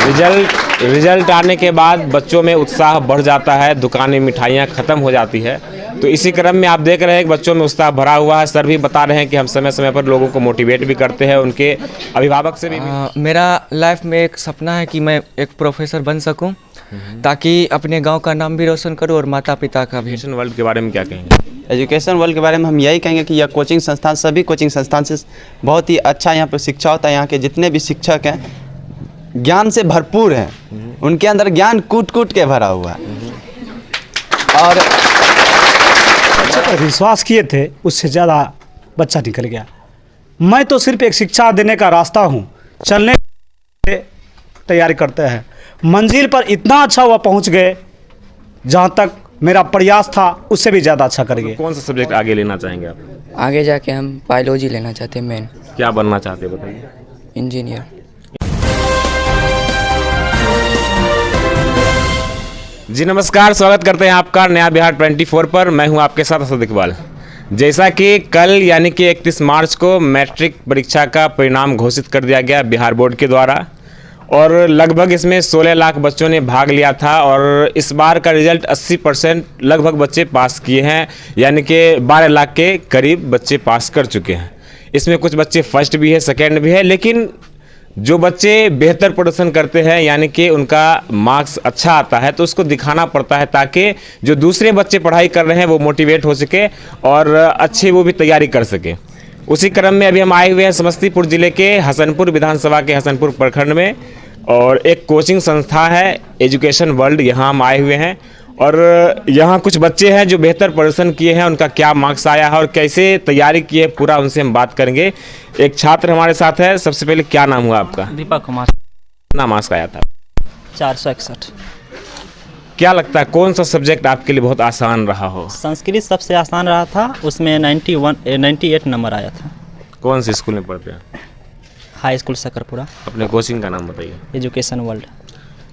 Result आने के बाद बच्चों में उत्साह बढ़ जाता है, दुकानें मिठाइयाँ ख़त्म हो जाती है। तो इसी क्रम में आप देख रहे हैं कि बच्चों में उत्साह भरा हुआ है। सर भी बता रहे हैं कि हम समय समय पर लोगों को मोटिवेट भी करते हैं, उनके अभिभावक से भी। मेरा लाइफ में एक सपना है कि मैं एक प्रोफेसर बन सकूं, ताकि अपने गांव का नाम भी रोशन करूं और माता पिता का भी। एजुकेशन वर्ल्ड के बारे में क्या कहेंगे? एजुकेशन वर्ल्ड के बारे में हम यही कहेंगे कि यह कोचिंग संस्थान, सभी कोचिंग संस्थान से बहुत ही अच्छा यहाँ पर शिक्षा होता है। यहाँ के जितने भी शिक्षक हैं ज्ञान से भरपूर हैं, उनके अंदर ज्ञान कूट कूट के भरा हुआ है। और विश्वास किए थे उससे ज़्यादा बच्चा निकल गया। मैं तो सिर्फ एक शिक्षा देने का रास्ता हूँ, चलने की तैयारी करते हैं। मंजिल पर इतना अच्छा हुआ पहुँच गए, जहाँ तक मेरा प्रयास था उससे भी ज़्यादा अच्छा कर गए। कौन सा सब्जेक्ट आगे लेना चाहेंगे आप? आगे जाके हम बायोलॉजी लेना चाहते हैं। मेन क्या बनना चाहते हैं बताइए? इंजीनियर। जी नमस्कार, स्वागत करते हैं आपका नया बिहार 24 पर। मैं हूं आपके साथ असद इकबाल। जैसा कि कल यानी कि 31 मार्च को मैट्रिक परीक्षा का परिणाम घोषित कर दिया गया बिहार बोर्ड के द्वारा, और लगभग इसमें 16 लाख बच्चों ने भाग लिया था। और इस बार का रिजल्ट 80% लगभग बच्चे पास किए हैं, यानी कि 12 लाख के करीब बच्चे पास कर चुके हैं। इसमें कुछ बच्चे फर्स्ट भी है, सेकेंड भी है, लेकिन जो बच्चे बेहतर प्रदर्शन करते हैं यानी कि उनका मार्क्स अच्छा आता है तो उसको दिखाना पड़ता है, ताकि जो दूसरे बच्चे पढ़ाई कर रहे हैं वो मोटिवेट हो सके और अच्छी वो भी तैयारी कर सके। उसी क्रम में अभी हम आए हुए हैं समस्तीपुर जिले के हसनपुर विधानसभा के हसनपुर प्रखंड में, और एक कोचिंग संस्था है एजुकेशन वर्ल्ड, यहाँ हम आए हुए हैं। और यहाँ कुछ बच्चे हैं जो बेहतर प्रदर्शन किए हैं, उनका क्या मार्क्स आया है और कैसे तैयारी की है पूरा उनसे हम बात करेंगे। एक छात्र हमारे साथ है। सबसे पहले क्या नाम हुआ आपका? दीपक कुमार। कितना मार्क्स आया था? 461। क्या लगता है कौन सा सब्जेक्ट आपके लिए बहुत आसान रहा हो? संस्कृत सबसे आसान रहा था, उसमें 98 नंबर आया था। कौन से स्कूल में पढ़ते हैं? High school Sakarpura. अपने कोचिंग का नाम बताइए। Education world.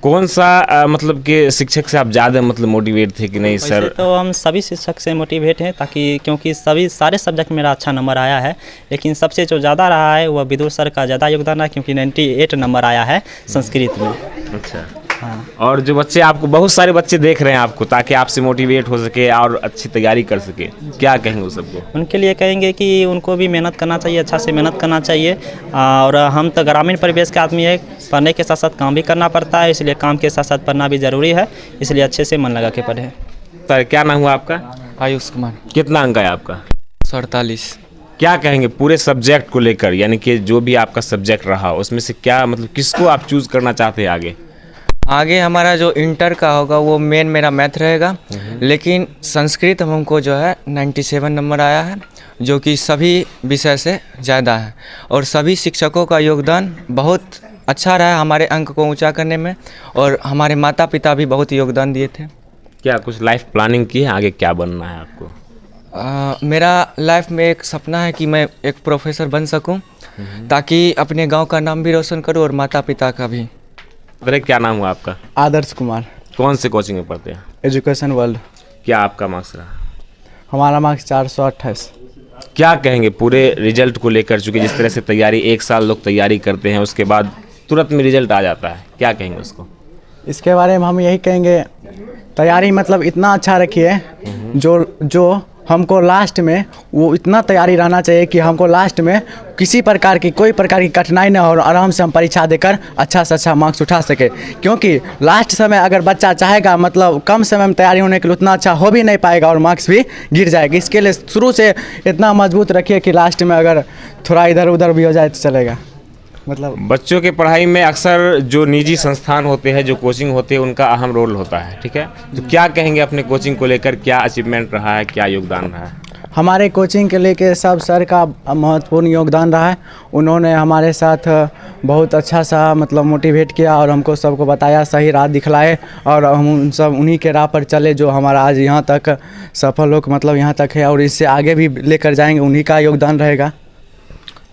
कौन सा मतलब कि शिक्षक से आप ज़्यादा मतलब मोटिवेट थे कि नहीं सर? तो हम सभी शिक्षक से मोटिवेट हैं, ताकि क्योंकि सारे सब्जेक्ट मेरा अच्छा नंबर आया है, लेकिन सबसे जो ज़्यादा रहा है वह विदुर सर का ज़्यादा योगदान रहा, क्योंकि 98 नंबर आया है संस्कृत में। अच्छा। हाँ। और जो बच्चे आपको, बहुत सारे बच्चे देख रहे हैं आपको, ताकि आपसे मोटिवेट हो सके और अच्छी तैयारी कर सके, क्या कहेंगे उस सबको? उनके लिए कहेंगे कि उनको भी मेहनत करना चाहिए, अच्छा से मेहनत करना चाहिए। और हम तो ग्रामीण परिवेश के आदमी है, पढ़ने के साथ साथ काम भी करना पड़ता है, इसलिए काम के साथ साथ पढ़ना भी ज़रूरी है, इसलिए अच्छे से मन लगा के पढ़े। सर क्या नाम हुआ आपका? आयुष कुमार। कितना अंक है आपका? 47। क्या कहेंगे पूरे सब्जेक्ट को लेकर, यानी कि जो भी आपका सब्जेक्ट रहा उसमें से क्या मतलब किसको आप चूज़ करना चाहते हैं आगे हमारा जो इंटर का होगा वो मेन मेरा मैथ रहेगा, लेकिन संस्कृत हमको जो है 97 नंबर आया है, जो कि सभी विषय से ज़्यादा है। और सभी शिक्षकों का योगदान बहुत अच्छा रहा है हमारे अंक को ऊंचा करने में, और हमारे माता पिता भी बहुत योगदान दिए थे। क्या कुछ लाइफ प्लानिंग की है, आगे क्या बनना है आपको? मेरा लाइफ में एक सपना है कि मैं एक प्रोफेसर बन सकूं, ताकि अपने गांव का नाम भी रोशन करूं और माता पिता का भी। अरे क्या नाम हुआ आपका? आदर्श कुमार। कौन से कोचिंग में पढ़ते हैं? Education world. क्या आपका मार्क्स रहा? हमारा मार्क्स 428। क्या कहेंगे पूरे रिजल्ट को लेकर, चूँकि जिस तरह से तैयारी एक साल लोग तैयारी करते हैं उसके बाद तुरंत में रिजल्ट आ जाता है, क्या कहेंगे उसको? इसके बारे में हम यही कहेंगे, तैयारी मतलब इतना अच्छा रखिए जो हमको लास्ट में वो इतना तैयारी रहना चाहिए कि हमको लास्ट में किसी प्रकार की कोई प्रकार की कठिनाई न हो और आराम से हम परीक्षा देकर अच्छा से अच्छा मार्क्स उठा सके। क्योंकि लास्ट समय अगर बच्चा चाहेगा मतलब कम समय में तैयारी होने के लिए उतना अच्छा हो भी नहीं पाएगा और मार्क्स भी गिर जाएगा। इसके लिए शुरू से इतना मजबूत रखिए कि लास्ट में अगर थोड़ा इधर उधर भी हो जाए तो चलेगा। मतलब बच्चों के पढ़ाई में अक्सर जो निजी संस्थान होते हैं, जो कोचिंग होते हैं, उनका अहम रोल होता है, ठीक है? तो क्या कहेंगे अपने कोचिंग को लेकर, क्या अचीवमेंट रहा है, क्या योगदान रहा है? हमारे कोचिंग के लेके सब सर का महत्वपूर्ण योगदान रहा है। उन्होंने हमारे साथ बहुत अच्छा सा मतलब मोटिवेट किया और हमको सबको बताया, सही राह दिखलाए, और हम सब उन्हीं के राह पर चले जो हमारा आज यहाँ तक सफल हो मतलब यहाँ तक है, और इससे आगे भी लेकर जाएंगे, उन्हीं का योगदान रहेगा।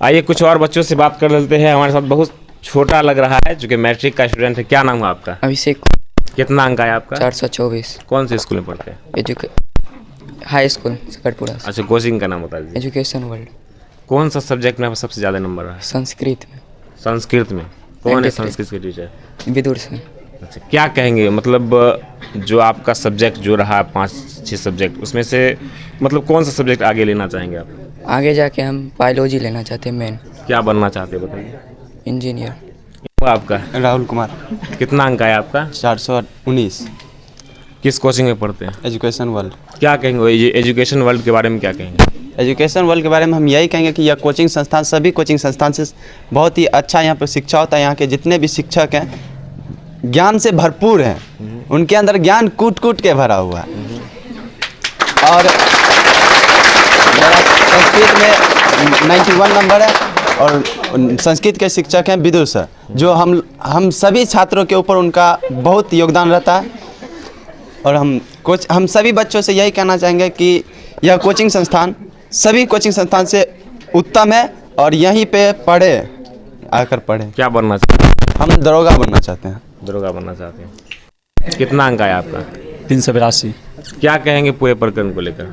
आइए कुछ और बच्चों से बात कर लेते हैं। हमारे साथ बहुत छोटा लग रहा है, जो कि मैट्रिक का स्टूडेंट है। क्या नाम हुआ आपका? अभिषेक। कितना अंक आया आपका? 424। कौन से स्कूल में पढ़ते हैं? High school Sakarpura. अच्छा, कोचिंग का नाम बता दीजिए। Education world. कौन सा सब्जेक्ट में सबसे ज़्यादा नंबर रहा है? संस्कृत में। संस्कृत में कौन है 93 संस्कृत के टीचर? विदुर से। अच्छा, क्या कहेंगे मतलब जो आपका सब्जेक्ट जो रहा 5-6 सब्जेक्ट उसमें से मतलब कौन सा सब्जेक्ट आगे लेना चाहेंगे आप? आगे जाके हम बायोलॉजी लेना चाहते हैं मेन, क्या बनना चाहते हैं बताइए? इंजीनियर। वो आपका राहुल कुमार, कितना अंक आया आपका? 419, किस कोचिंग में पढ़ते हैं? Education world. क्या कहेंगे ये एजुकेशन वर्ल्ड के बारे में, क्या कहेंगे? एजुकेशन वर्ल्ड के बारे में हम यही कहेंगे कि यह कोचिंग संस्थान सभी कोचिंग संस्थान से बहुत ही अच्छा यहाँ पर शिक्षा होता है। यहाँ के जितने भी शिक्षक हैं ज्ञान से भरपूर हैं, उनके अंदर ज्ञान कूट कूट के भरा हुआ है। और मेरा संस्कृत में 91 नंबर है और संस्कृत के शिक्षक हैं विदुर सर, जो हम सभी छात्रों के ऊपर उनका बहुत योगदान रहता है। और हम सभी बच्चों से यही कहना चाहेंगे कि यह कोचिंग संस्थान सभी कोचिंग संस्थान से उत्तम है और यहीं पे आकर पढ़े। क्या बनना चाहते हैं? हम दरोगा बनना चाहते हैं। दरोगा बनना चाहते हैं। कितना अंक आया आपका? 382। क्या कहेंगे पूरे प्रकरण को लेकर?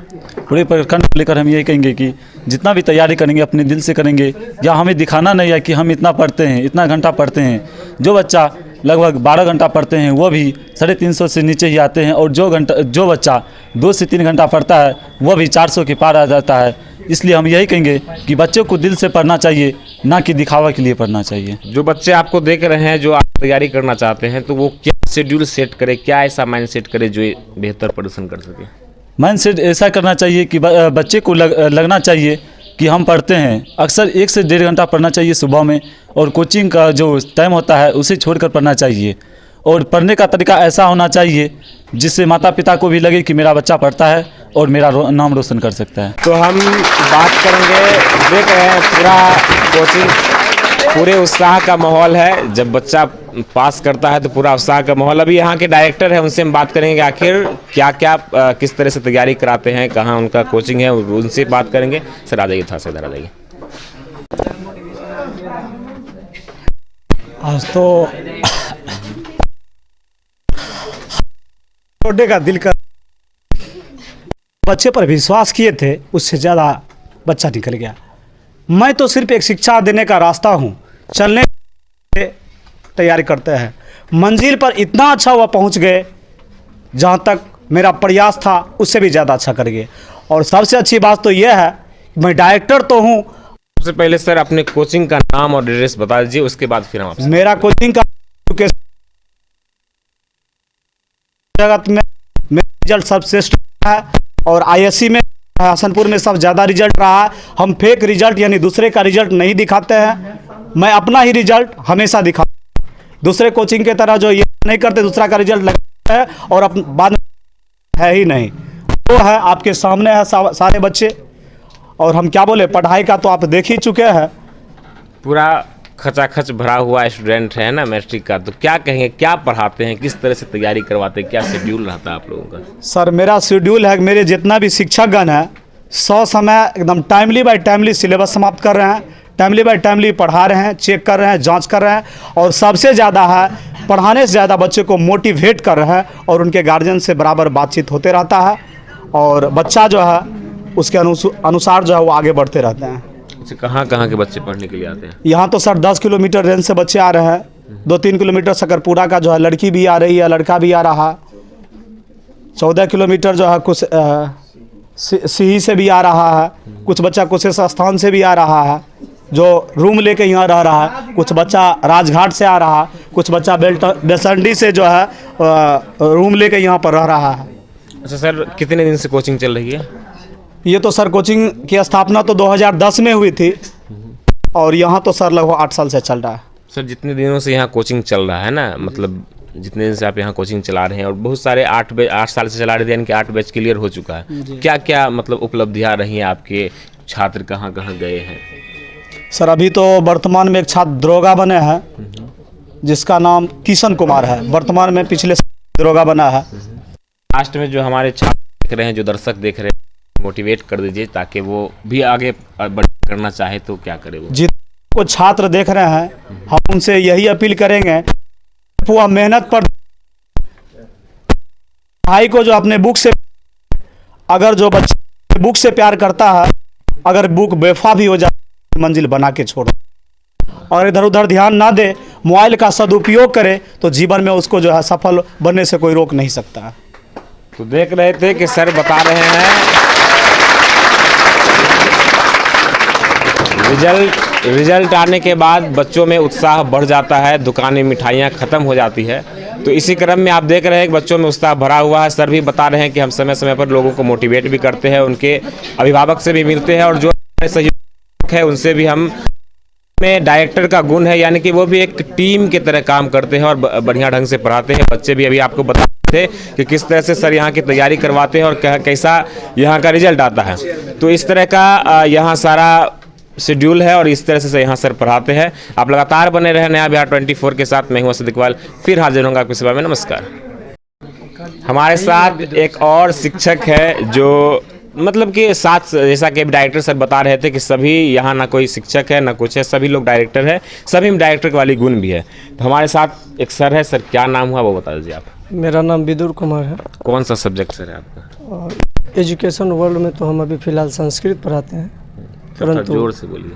पूरे प्रखंड को लेकर हम यही कहेंगे कि जितना भी तैयारी करेंगे अपने दिल से करेंगे, या हमें दिखाना नहीं है कि हम इतना पढ़ते हैं, इतना घंटा पढ़ते हैं। जो बच्चा लगभग 12 घंटा पढ़ते हैं वो भी 350 से नीचे ही आते हैं, और जो बच्चा 2 से 3 घंटा पढ़ता है वो भी 400 के पार आ जाता है। इसलिए हम यही कहेंगे कि बच्चों को दिल से पढ़ना चाहिए, ना कि दिखावा के लिए पढ़ना चाहिए। जो बच्चे आपको देख रहे हैं, जो आप तैयारी करना चाहते हैं, तो वो क्या शेड्यूल सेट करे, क्या ऐसा माइंड सेट करे जो बेहतर प्रदर्शन कर सके? माइंड सेट ऐसा करना चाहिए कि बच्चे को लगना चाहिए कि हम पढ़ते हैं। अक्सर 1 से 1.5 घंटा पढ़ना चाहिए सुबह में, और कोचिंग का जो टाइम होता है उसे छोड़कर पढ़ना चाहिए। और पढ़ने का तरीका ऐसा होना चाहिए जिससे माता पिता को भी लगे कि मेरा बच्चा पढ़ता है और मेरा नाम रोशन कर सकता है। तो हम बात करेंगे, देख रहे हैं पूरा कोचिंग, पूरे उत्साह का माहौल है। जब बच्चा पास करता है तो पूरा उत्साह का माहौल। अभी यहाँ के डायरेक्टर हैं, उनसे हम बात करेंगे कि आखिर क्या क्या किस तरह से तैयारी कराते हैं, कहाँ उनका कोचिंग है, उनसे बात करेंगे। सर आ जाइए, था सर इधर आ जाइए। आज तो छोटे का दिल का बच्चे पर विश्वास किए थे, उससे ज़्यादा बच्चा निकल गया। मैं तो सिर्फ एक शिक्षा देने का रास्ता हूँ, चलने की तैयारी करते हैं। मंजिल पर इतना अच्छा हुआ पहुँच गए, जहाँ तक मेरा प्रयास था उससे भी ज़्यादा अच्छा कर गए। और सबसे अच्छी बात तो यह है, मैं डायरेक्टर तो हूँ। सबसे पहले सर अपने कोचिंग का नाम और एड्रेस बता दीजिए, उसके बाद फिर हम आपसे। मेरा कोचिंग का जगत में मेरा रिजल्ट सर्वश्रेष्ठ है, और ISC में हसनपुर में सब ज़्यादा रिजल्ट रहा है। हम फेक रिजल्ट यानी दूसरे का रिजल्ट नहीं दिखाते हैं, मैं अपना ही रिजल्ट हमेशा दिखाता हूं। दूसरे कोचिंग के तरह जो ये नहीं करते, दूसरा का रिजल्ट लगाते हैं और बाद में है ही नहीं। वो है आपके सामने है सारे बच्चे, और हम क्या बोले, पढ़ाई का तो आप देख ही चुके हैं। पूरा खचाखच भरा हुआ स्टूडेंट है ना मैट्रिक का, तो क्या कहेंगे, क्या पढ़ाते हैं, किस तरह से तैयारी करवाते हैं, क्या शेड्यूल रहता है आप लोगों का? सर मेरा शेड्यूल है, मेरे जितना भी शिक्षकगण है 100 समय एकदम टाइमली बाय टाइमली सिलेबस समाप्त कर रहे हैं, टाइमली बाय टाइमली पढ़ा रहे हैं, चेक कर रहे हैं, जांच कर रहे हैं। और सबसे ज़्यादा है, पढ़ाने से ज़्यादा बच्चे को मोटिवेट कर रहे हैं, और उनके गार्जियन से बराबर बातचीत होते रहता है, और बच्चा जो है उसके अनुसार जो है वो आगे बढ़ते रहते हैं। अच्छा, कहाँ कहाँ के बच्चे पढ़ने के लिए आते हैं? यहाँ तो सर 10 किलोमीटर रेंज से बच्चे आ रहे हैं, 2-3 किलोमीटर सकरपुरा का जो है लड़की भी आ रही है, लड़का भी आ रहा है। 14 किलोमीटर जो है कुछ सिही से भी आ रहा है, कुछ बच्चा कुशेश्वर स्थान से भी आ रहा है जो रूम लेके यहाँ रह रहा है, कुछ बच्चा राजघाट से आ रहा है, कुछ बच्चा बेसंडी से जो है रूम लेके यहाँ पर रह रहा है। अच्छा सर, कितने दिन से कोचिंग चल रही है? ये तो सर कोचिंग की स्थापना तो 2010 में हुई थी, और यहाँ तो सर लगभग 8 साल से चल रहा है। सर जितने दिनों से यहाँ कोचिंग चल रहा है ना, मतलब जितने दिन से आप यहाँ कोचिंग चला रहे हैं, और बहुत सारे 8 साल से चला रहे थे, यानी कि 8 बैच क्लियर हो चुका है, क्या क्या मतलब उपलब्धियाँ रही हैं आपके? छात्र कहाँ कहाँ गए हैं? सर अभी तो वर्तमान में एक छात्र दरोगा बने हैं, जिसका नाम किशन कुमार है, वर्तमान में पिछले दरोगा बना है। लास्ट में जो हमारे छात्र देख रहे हैं, जो दर्शक देख रहे हैं, मोटिवेट कर दीजिए ताकि वो भी आगे करना चाहे तो क्या करे वो? जिनको छात्र देख रहे हैं, हम उनसे यही अपील करेंगे, वो मेहनत पर पढ़ाई को जो अपने बुक से, अगर जो बच्चे बुक से प्यार करता है, अगर बुक बेवफा भी हो जाए, मंजिल बना के छोड़ो, और इधर उधर ध्यान ना दे, मोबाइल का सदुपयोग करे तो जीवन में उसको जो है सफल बनने से कोई रोक नहीं सकता है। तो देख रहे थे कि सर बता रहे हैं रिजल्ट आने के बाद बच्चों में उत्साह बढ़ जाता है, दुकानें मिठाइयाँ ख़त्म हो जाती है। तो इसी क्रम में आप देख रहे हैं कि बच्चों में उत्साह भरा हुआ है। सर भी बता रहे हैं कि हम समय समय पर लोगों को मोटिवेट भी करते हैं, उनके अभिभावक से भी मिलते हैं और जो सहयोग है उनसे भी हम में डायरेक्टर का गुण है, यानी कि वो भी एक टीम की तरह काम करते हैं और बढ़िया ढंग से पढ़ाते हैं। बच्चे भी अभी आपको बता थे कि किस तरह से सर यहाँ की तैयारी करवाते हैं और कैसा यहाँ का रिजल्ट आता है। तो इस तरह का यहाँ सारा शेड्यूल है और इस तरह से यहाँ सर पढ़ाते हैं। आप लगातार बने रहे नया बिहार 24 के साथ। मैं हूँ असद इकबाल, फिर हाजिर होंगे आपकी सेवा में। नमस्कार। हमारे साथ एक और शिक्षक है जो मतलब कि साथ, जैसा कि डायरेक्टर सर बता रहे थे कि सभी यहाँ ना कोई शिक्षक है ना कुछ है, सभी लोग डायरेक्टर है, सभी में डायरेक्टर वाली गुण भी है। तो हमारे साथ एक सर है। सर क्या नाम हुआ वो बता दीजिए आप। मेरा नाम विदुर कुमार है। कौन सा सब्जेक्ट सर है आपका? और एजुकेशन वर्ल्ड में तो हम अभी फ़िलहाल संस्कृत पढ़ाते हैं, परंतु जोर से बोलिए।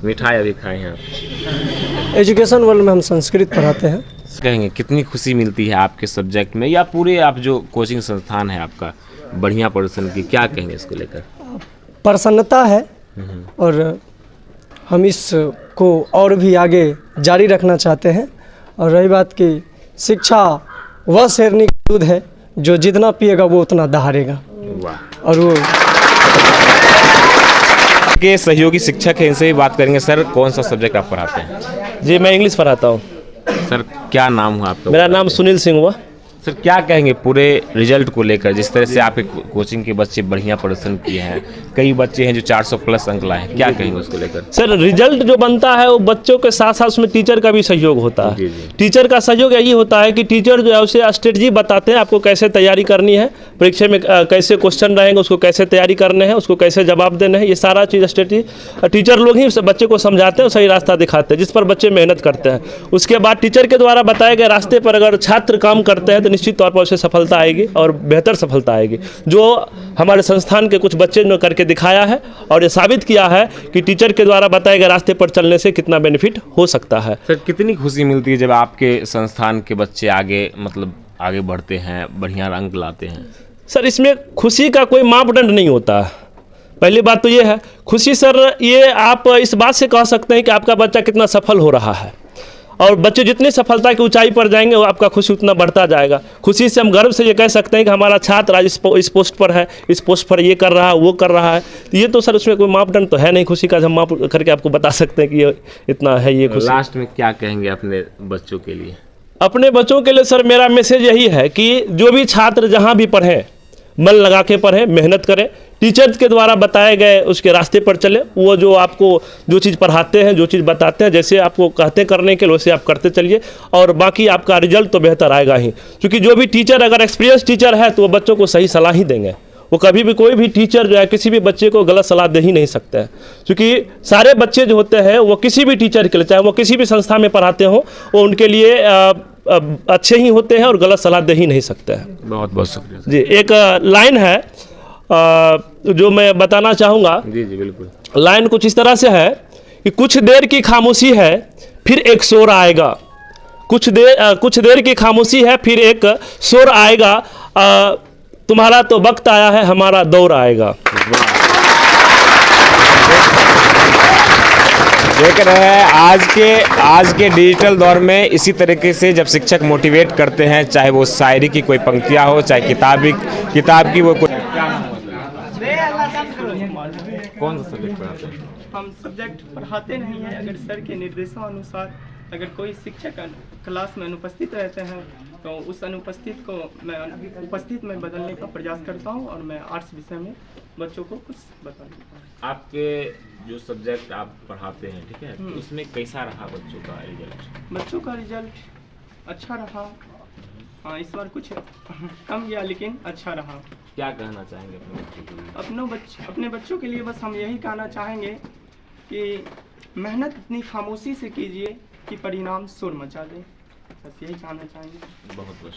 मिठाई अभी खाए हैं आप? एजुकेशन वर्ल्ड में हम संस्कृत पढ़ाते हैं। कहेंगे कितनी खुशी मिलती है आपके सब्जेक्ट में या पूरे आप जो कोचिंग संस्थान है आपका बढ़िया प्रदर्शन की, क्या कहेंगे इसको लेकर? प्रसन्नता है और हम इसको और भी आगे जारी रखना चाहते हैं। और रही बात की शिक्षा वह शेरनी का दूध है जो जितना पिएगा वो उतना दहाड़ेगा। वाह। और वो के सहयोगी शिक्षक हैं, इनसे भी बात करेंगे। सर कौन सा सब्जेक्ट आप पढ़ाते हैं? जी मैं इंग्लिश पढ़ाता हूँ। सर क्या नाम हुआ आपका? मेरा नाम सुनील सिंह हुआ। सर क्या कहेंगे पूरे रिजल्ट को लेकर, जिस तरह से आपके कोचिंग के बच्चे बढ़िया प्रदर्शन किए हैं, कई बच्चे हैं जो 400 प्लस अंक लाए हैं, क्या कहेंगे उसको लेकर? सर रिजल्ट जो बनता है वो बच्चों के साथ साथ उसमें टीचर का भी सहयोग होता है। टीचर का सहयोग यही होता है कि टीचर जो है उसे स्ट्रेटजी बताते हैं आपको कैसे तैयारी करनी है, परीक्षा में कैसे क्वेश्चन रहेंगे उसको कैसे तैयारी करने हैं, उसको कैसे जवाब देने हैं, ये सारा चीज़ स्ट्रेटजी टीचर लोग ही बच्चे को समझाते हैं और सही रास्ता दिखाते हैं जिस पर बच्चे मेहनत करते हैं। उसके बाद टीचर के द्वारा बताए गए रास्ते पर अगर छात्र काम करते हैं तो निश्चित तौर पर उसे सफलता आएगी और बेहतर सफलता आएगी, जो हमारे संस्थान के कुछ बच्चे ने करके दिखाया है और ये साबित किया है कि टीचर के द्वारा बताए गए रास्ते पर चलने से कितना बेनिफिट हो सकता है। सर कितनी खुशी मिलती है जब आपके संस्थान के बच्चे आगे बढ़ते हैं, बढ़िया अंक लाते हैं? सर इसमें खुशी का कोई मापदंड नहीं होता है। पहली बात तो ये है खुशी सर, ये आप इस बात से कह सकते हैं कि आपका बच्चा कितना सफल हो रहा है और बच्चे जितनी सफलता की ऊंचाई पर जाएंगे वो आपका खुशी उतना बढ़ता जाएगा। खुशी से हम गर्व से ये कह सकते हैं कि हमारा छात्र आज इस पोस्ट पर है, इस पोस्ट पर ये कर रहा है, वो कर रहा है। तो ये तो सर उसमें कोई मापदंड तो है नहीं खुशी का, हम माप करके आपको बता सकते हैं कि ये इतना है ये खुशी। लास्ट में क्या कहेंगे अपने बच्चों के लिए? अपने बच्चों के लिए सर मेरा मैसेज यही है कि जो भी छात्र जहाँ भी पढ़ें मन लगा के पढ़ें, मेहनत करें, टीचर्स के द्वारा बताए गए उसके रास्ते पर चले। वो जो आपको जो चीज़ पढ़ाते हैं, जो चीज़ बताते हैं, जैसे आपको कहते करने के लिए वैसे आप करते चलिए और बाकी आपका रिजल्ट तो बेहतर आएगा ही। क्योंकि जो भी टीचर अगर एक्सपीरियंस टीचर है तो वो बच्चों को सही सलाह ही देंगे। वो कभी भी कोई भी टीचर जो है किसी भी बच्चे को गलत सलाह दे ही नहीं सकता है, क्योंकि सारे बच्चे जो होते हैं वो किसी भी टीचर के लिए, चाहे वो किसी भी संस्था में पढ़ाते हो, वो उनके लिए अच्छे ही होते हैं और गलत सलाह दे ही नहीं सकते हैं। बहुत बहुत शुक्रिया जी। एक लाइन है जो मैं बताना चाहूँगा। जी जी बिल्कुल। लाइन कुछ इस तरह से है कि कुछ देर की खामोशी है फिर एक शोर आएगा, कुछ देर की खामोशी है फिर एक शोर आएगा, तुम्हारा तो वक्त आया है, हमारा दौर आएगा। देख रहे हैं आज के डिजिटल दौर में इसी तरीके से जब शिक्षक मोटिवेट करते हैं, चाहे वो शायरी की कोई पंक्तियाँ हो, चाहे किताब की वो कोई। कौन सा सब्जेक्ट पढ़ाते हैं? हम सब्जेक्ट पढ़ाते नहीं हैं, अगर सर के निर्देशानुसार अगर कोई शिक्षक क्लास में अनुपस्थित रहते हैं तो उस अनुपस्थित को मैं उपस्थित में बदलने का प्रयास करता हूं और मैं आर्ट्स विषय में बच्चों को कुछ बता देता हूं। आपके जो सब्जेक्ट आप पढ़ाते हैं, ठीक है, तो उसमें कैसा रहा बच्चों का रिजल्ट? बच्चों का रिजल्ट अच्छा रहा। हाँ, इस बार कुछ कम गया लेकिन अच्छा रहा। क्या कहना चाहेंगे अपने बच्चों के लिए? अपने बच्चों के लिए बस हम यही कहना चाहेंगे कि मेहनत इतनी खामोशी से कीजिए कि परिणाम शोर मचा दे, बस यही कहना चाहेंगे। बहुत बहुत